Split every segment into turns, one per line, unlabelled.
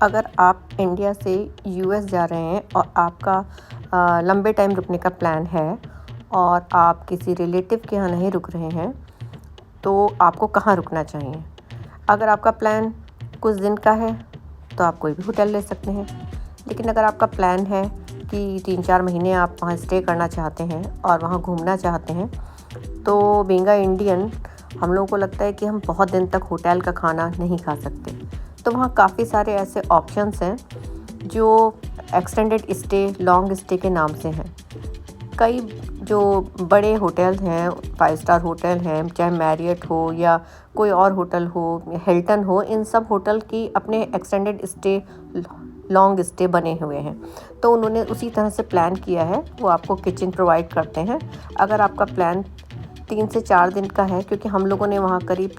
अगर आप इंडिया से यूएस जा रहे हैं और आपका लंबे टाइम रुकने का प्लान है और आप किसी रिलेटिव के यहाँ नहीं रुक रहे हैं, तो आपको कहाँ रुकना चाहिए? अगर आपका प्लान कुछ दिन का है तो आप कोई भी होटल ले सकते हैं। लेकिन अगर आपका प्लान है कि 3-4 महीने आप वहाँ स्टे करना चाहते हैं और वहाँ घूमना चाहते हैं, तो बीइंग अ इंडियन हम लोगों को लगता है कि हम बहुत दिन तक होटल का खाना नहीं खा सकते। तो वहाँ काफ़ी सारे ऐसे ऑप्शंस हैं जो एक्सटेंडेड स्टे, लॉन्ग स्टे के नाम से हैं। कई जो बड़े होटल हैं, 5 स्टार होटल हैं, चाहे मैरियट हो या कोई और होटल हो, हिल्टन हो, इन सब होटल की अपने एक्सटेंडेड स्टे, लॉन्ग स्टे बने हुए हैं। तो उन्होंने उसी तरह से प्लान किया है, वो आपको किचन प्रोवाइड करते हैं। अगर आपका प्लान 3 से 4 दिन का है, क्योंकि हम लोगों ने वहाँ करीब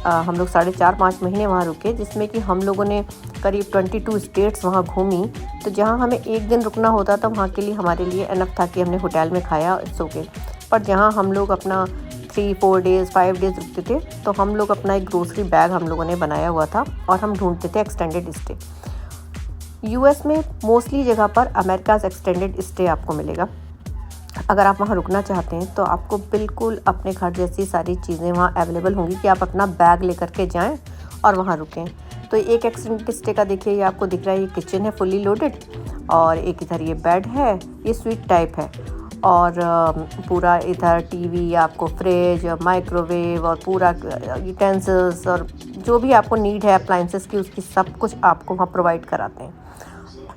हम लोग 4.5 महीने वहाँ रुके, जिसमें कि हम लोगों ने करीब 22 स्टेट्स वहाँ घूमी। तो जहाँ हमें 1 दिन रुकना होता था वहाँ के लिए हमारे लिए इनफ था कि हमने होटल में खाया, इट्स ओके। पर जहाँ हम लोग अपना 3-4 डेज़ 5 डेज़ रुकते थे, तो हम लोग अपना एक ग्रोसरी बैग हम लोगों ने बनाया हुआ था और हम ढूंढते थे एक्सटेंडेड स्टे। यूएस में मोस्टली जगह पर अमेरिकाज़ एक्सटेंडेड स्टे आपको मिलेगा। अगर आप वहाँ रुकना चाहते हैं तो आपको बिल्कुल अपने घर जैसी सारी चीज़ें वहाँ अवेलेबल होंगी कि आप अपना बैग लेकर के जाएं और वहाँ रुकें। तो एक एक्सटेंडेड स्टे का देखिए, ये आपको दिख रहा है, ये किचन है फुली लोडेड, और एक इधर ये बेड है, ये स्वीट टाइप है, और पूरा इधर टीवी, आपको फ्रिज, माइक्रोवेव और पूरा यूटेंसिल्स और जो भी आपको नीड है अप्लाइंसेस की, उसकी सब कुछ आपको वहाँ प्रोवाइड कराते हैं।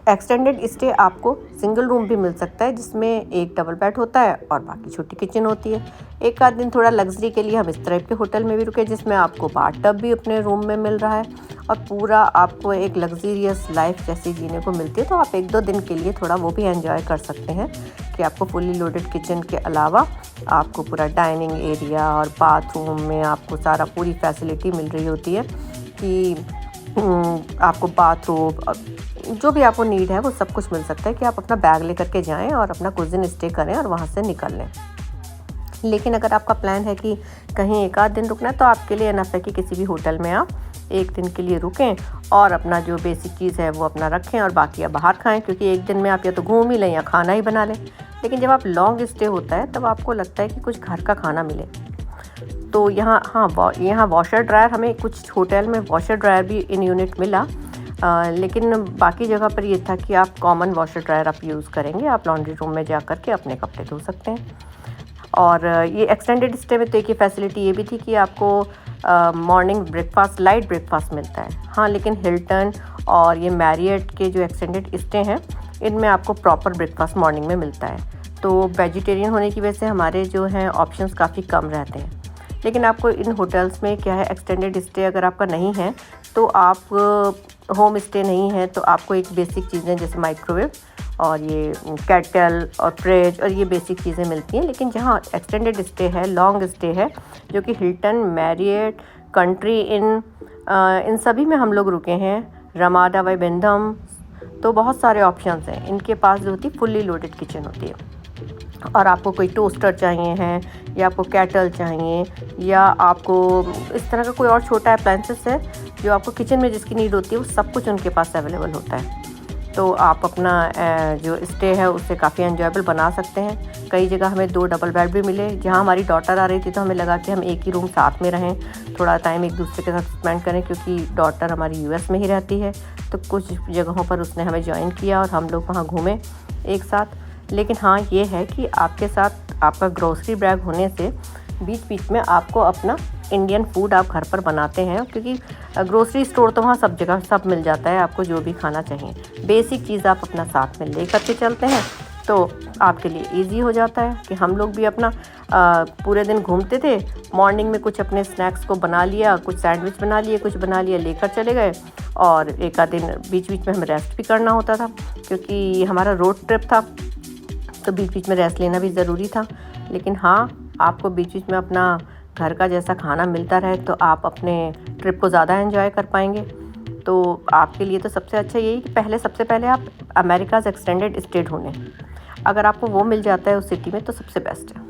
एक्सटेंडेड स्टे आपको सिंगल रूम भी मिल सकता है, जिसमें एक डबल बेड होता है और बाकी छोटी किचन होती है। एक आध दिन थोड़ा लग्जरी के लिए हम इस तरह के होटल में भी रुके, जिसमें आपको बाथटब भी अपने रूम में मिल रहा है और पूरा आपको एक लग्जरियस लाइफ जैसी जीने को मिलती है। तो आप 1-2 दिन के लिए थोड़ा वो भी एंजॉय कर सकते हैं कि आपको फुली लोडेड किचन के अलावा आपको पूरा डाइनिंग एरिया और बाथरूम में आपको सारा पूरी फैसिलिटी मिल रही होती है कि आपको बाथरूम जो भी आपको नीड है वो सब कुछ मिल सकता है कि आप अपना बैग लेकर के जाएं और अपना कुछ दिन स्टे करें और वहाँ से निकल लें। लेकिन अगर आपका प्लान है कि कहीं 1 आध दिन रुकना है, तो आपके लिए इनफ है कि किसी भी होटल में आप 1 दिन के लिए रुकें और अपना जो बेसिक चीज़ है वो अपना रखें और बाकी आप बाहर खाएँ, क्योंकि 1 दिन में आप या तो घूम ही लें या खाना ही बना लें। लेकिन जब आप लॉन्ग स्टे होता है तब आपको लगता है कि कुछ घर का खाना मिले। तो यहाँ वॉशर ड्रायर, हमें कुछ होटल में वॉशर ड्रायर भी इन यूनिट मिला, लेकिन बाकी जगह पर ये था कि आप कॉमन वॉशर ड्रायर आप यूज़ करेंगे, आप लॉन्ड्री रूम में जा कर के अपने कपड़े धो सकते हैं। और ये एक्सटेंडेड स्टे में तो एक ही फैसिलिटी ये भी थी कि आपको मॉर्निंग ब्रेकफास्ट, लाइट ब्रेकफास्ट मिलता है। हाँ, लेकिन हिल्टन और ये मैरियट के जो एक्सटेंडेड स्टे हैं, इनमें आपको प्रॉपर ब्रेकफास्ट मॉर्निंग में मिलता है। तो वेजिटेरियन होने की वजह से हमारे जो हैं ऑप्शंस काफ़ी कम रहते हैं। लेकिन आपको इन होटल्स में क्या है, एक्सटेंडेड स्टे अगर आपका नहीं है तो आप होम स्टे नहीं है, तो आपको एक बेसिक चीज़ें जैसे माइक्रोवेव और ये केटल और फ्रिज और ये बेसिक चीज़ें मिलती हैं। लेकिन जहाँ एक्सटेंडेड स्टे है, लॉन्ग स्टे है, जो कि हिल्टन, मैरियट, कंट्री इन सभी में हम लोग रुके हैं, रमाडा वैबंदम, तो बहुत सारे ऑप्शंस हैं। इनके पास जो होती है फुल्ली लोडेड किचन होती है, और आपको कोई टोस्टर चाहिए है या आपको केटल चाहिए या आपको इस तरह का कोई और छोटा अप्लायंसेस है जो आपको किचन में जिसकी नीड होती है, वो सब कुछ उनके पास अवेलेबल होता है। तो आप अपना जो स्टे है उससे काफ़ी एंजॉयबल बना सकते हैं। कई जगह हमें 2 डबल बेड भी मिले। जहाँ हमारी डॉटर आ रही थी तो हमें लगा कि हम एक ही रूम साथ में रहें, थोड़ा टाइम एक दूसरे के साथ स्पेंड करें, क्योंकि डॉटर हमारी यूएस में ही रहती है। तो कुछ जगहों पर उसने हमें ज्वाइन किया और हम लोग वहाँ घूमे एक साथ। लेकिन हाँ, ये है कि आपके साथ आपका ग्रोसरी बैग होने से बीच बीच में आपको अपना इंडियन फूड आप घर पर बनाते हैं, क्योंकि ग्रोसरी स्टोर तो वहाँ सब जगह सब मिल जाता है, आपको जो भी खाना चाहिए बेसिक चीज़ आप अपना साथ में ले करके चलते हैं, तो आपके लिए इजी हो जाता है। कि हम लोग भी अपना पूरे दिन घूमते थे, मॉर्निंग में कुछ अपने स्नैक्स को बना लिया, कुछ सैंडविच बना लिए, कुछ बना लिया, लेकर चले गए, और एक आध दिन बीच बीच में हमें रेस्ट भी करना होता था, क्योंकि हमारा रोड ट्रिप था, तो बीच बीच में रेस्ट लेना भी ज़रूरी था। लेकिन हाँ, आपको बीच बीच में अपना घर का जैसा खाना मिलता रहे तो आप अपने ट्रिप को ज़्यादा एंजॉय कर पाएंगे। तो आपके लिए तो सबसे अच्छा यही कि सबसे पहले आप अमेरिकाज़ एक्सटेंडेड स्टे ढूंढें। अगर आपको वो मिल जाता है उस सिटी में तो सबसे बेस्ट है।